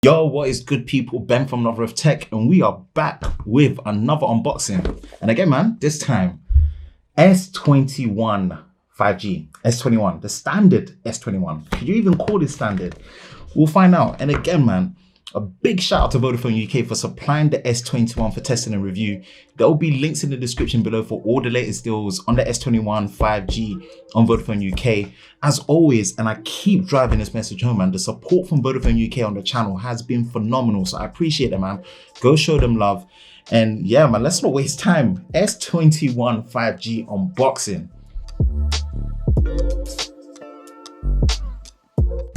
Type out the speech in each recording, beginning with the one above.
Yo, what is good people? Ben from Lover of Tech, and we are back with another unboxing. And again, man, this time S21 5G, S21, the standard S21. Could you even call it standard? We'll find out. And again, man, a big shout out to Vodafone UK for supplying the S21 for testing and review. There will be links in the description below for all the latest deals on the S21 5G on Vodafone UK. As always, and I keep driving this message home, man, the support from Vodafone UK on the channel has been phenomenal. So I appreciate it, man. Go show them love. And yeah, man, let's not waste time. S21 5G unboxing.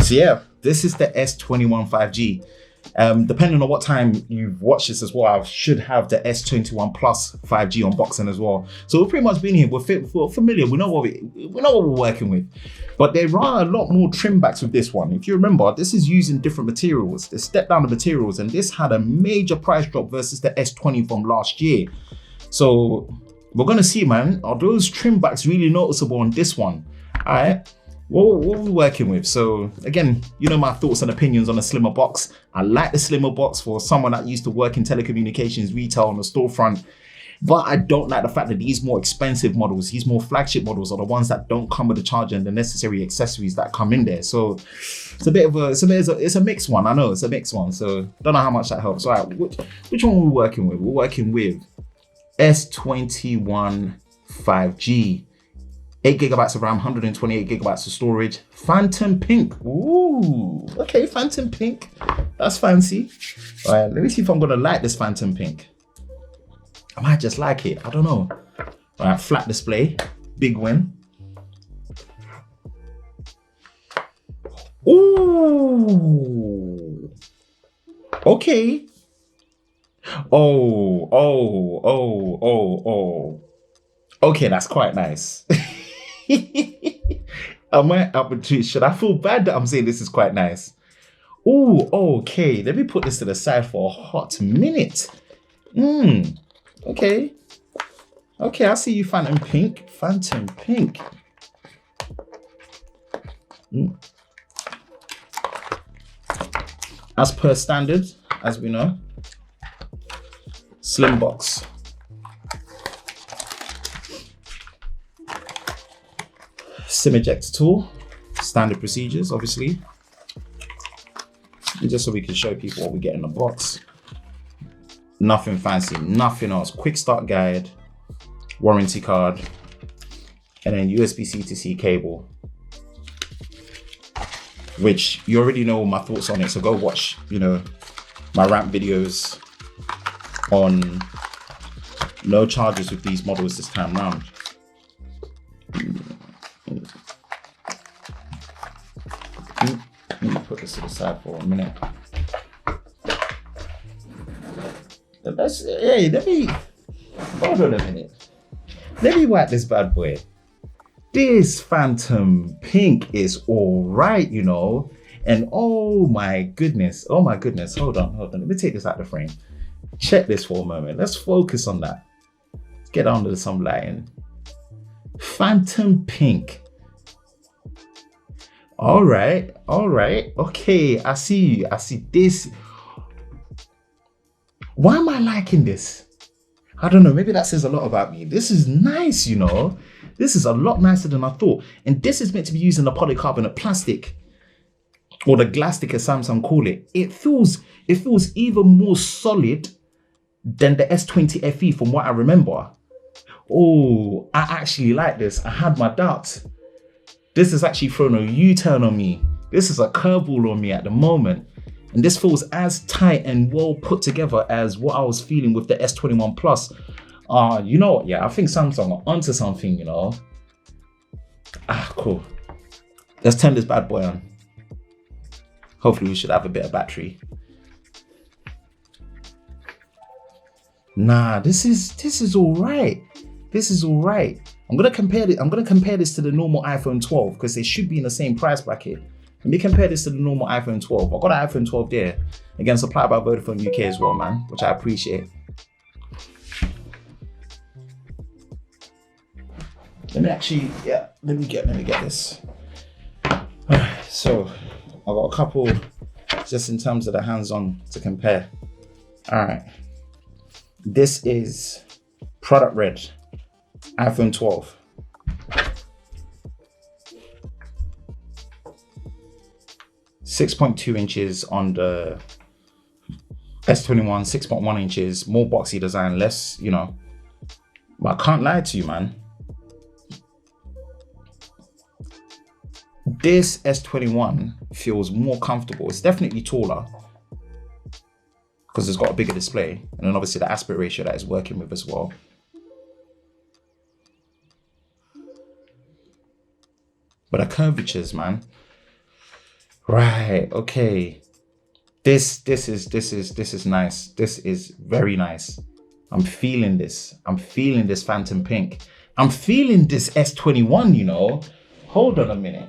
So yeah, this is the S21 5G. Depending on what time you've watched this as well, I should have the S21 Plus 5G unboxing as well. So we've pretty much been here. We're familiar. We know what we're working with. But there are a lot more trim backs with this one. If you remember, this is using different materials. They stepped down the materials, and this had a major price drop versus the S20 from last year. So we're gonna see, man. Are those trim backs really noticeable on this one? All right. What are we working with? So again, you know my thoughts and opinions on a slimmer box. I like the slimmer box for someone that used to work in telecommunications retail on the storefront, but I don't like the fact that these more expensive models, these more flagship models, are the ones that don't come with the charger and the necessary accessories that come in there. So it's a bit of it's a mixed one. I know it's a mixed one, so don't know how much that helps. All right, which one are we working with? We're working with S21 5G. 8 gigabytes of RAM, 128 gigabytes of storage. Phantom pink. Ooh, okay, phantom pink. That's fancy. All right, let me see if I'm gonna like this phantom pink. I might just like it. I don't know. All right, flat display, big win. Ooh. Okay. Oh. Okay, that's quite nice. Should I feel bad that I'm saying this is quite nice? Ooh, okay. Let me put this to the side for a hot minute. Okay. Okay, I see you, Phantom Pink. Phantom Pink. As per standard, as we know. Slim box. SIM ejector tool, standard procedures, obviously. And just so we can show people what we get in the box. Nothing fancy, nothing else. Quick start guide, warranty card, and then USB-C to C cable, which you already know my thoughts on it. So go watch, my rant videos on no charges with these models this time round. Let me put this to the side for a minute. Hold on a minute. Let me wipe this bad boy. This Phantom Pink is all right, and oh my goodness. Hold on. Let me take this out of the frame. Check this for a moment. Let's focus on that. Let's get under some lighting. Phantom Pink. All right. Okay, I see you. I see this. Why am I liking this? I don't know. Maybe that says a lot about me. This is nice, This is a lot nicer than I thought. And this is meant to be using the polycarbonate plastic, or the glastic as Samsung call it. It feels even more solid than the S20 FE from what I remember. Oh, I actually like this. I had my doubts. This has actually thrown a U-turn on me. This is a curveball on me at the moment. And this feels as tight and well put together as what I was feeling with the S21 Plus. You know what? Yeah, I think Samsung are onto something, Cool. Let's turn this bad boy on. Hopefully we should have a bit of battery. Nah, this is all right. This is all right. I'm gonna compare this to the normal iPhone 12 because they should be in the same price bracket. Let me compare this to the normal iPhone 12. I've got an iPhone 12 there. Again, supplied by Vodafone UK as well, man, which I appreciate. Let me get this. Alright, so I've got a couple just in terms of the hands-on to compare. All right, this is product red, iPhone 12. .2 inches on the S21, 6.1 inches, more boxy design, less, you know. But I can't lie to you, man. This S21 feels more comfortable. It's definitely taller because it's got a bigger display, and then obviously the aspect ratio that it's working with as well. But the curvatures, man. Right, okay. This is nice. This is very nice. I'm feeling this. I'm feeling this Phantom Pink. I'm feeling this S21, you know. Hold on a minute.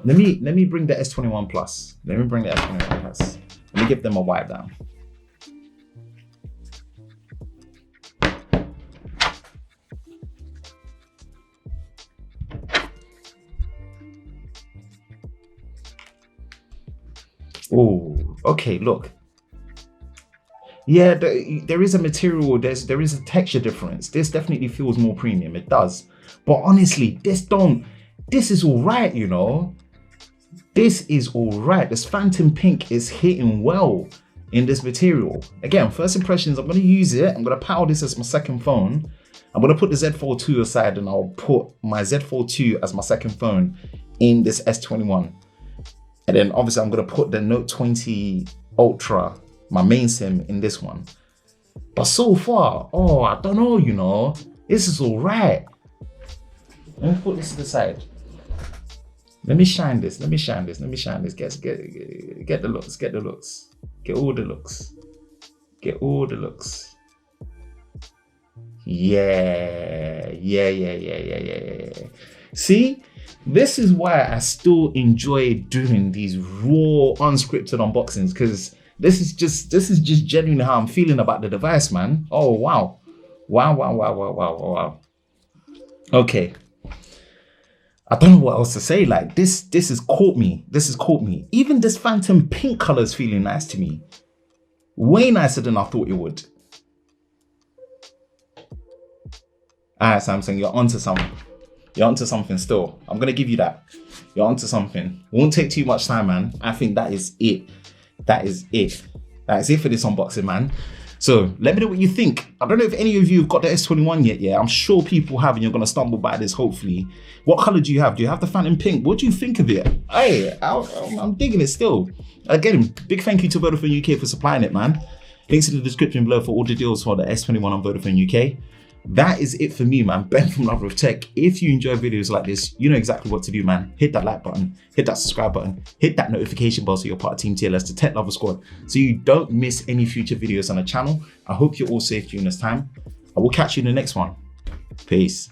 Let me bring the S21 Plus. Let me bring the S21 Plus. Let me give them a wipe down. Oh, okay, look. Yeah, there is a material, there is a texture difference. This definitely feels more premium, it does. But honestly, this is all right, you know. This is all right. This Phantom Pink is hitting well in this material. Again, first impressions, I'm gonna use it. I'm gonna power this as my second phone. I'm gonna put the Z Fold 2 aside and I'll put my Z Fold 2 as my second phone in this S21. And then obviously I'm gonna put the Note 20 Ultra, my main SIM, in this one. But so far, oh, I don't know, you know, this is all right. Let me put this to the side. Let me shine this. Get the looks. Get all the looks. Yeah. See? This is why I still enjoy doing these raw, unscripted unboxings, because this is just genuinely how I'm feeling about the device, man. Oh wow. Okay. I don't know what else to say. Like this has caught me. Even this Phantom Pink color is feeling nice to me. Way nicer than I thought it would. All right, Samson, you're onto something. You're onto something still. I'm gonna give you that. You're onto something. It won't take too much time, man. I think that is it. That is it for this unboxing, man. So let me know what you think. I don't know if any of you have got the S21 yet. Yeah, I'm sure people have, and you're gonna stumble by this hopefully. What color do you have? Do you have the Phantom Pink? What do you think of it? Hey, I'm digging it still. Again, big thank you to Vodafone UK for supplying it, man. Links in the description below for all the deals for the S21 on Vodafone UK. That is it for me, man. Ben from Lover of Tech. If you enjoy videos like this, you know exactly what to do, man. Hit that like button, hit that subscribe button, hit that notification bell so you're part of Team TLS, the Tech Lover Squad, so you don't miss any future videos on the channel. I hope you're all safe during this time. I will catch you in the next one. Peace.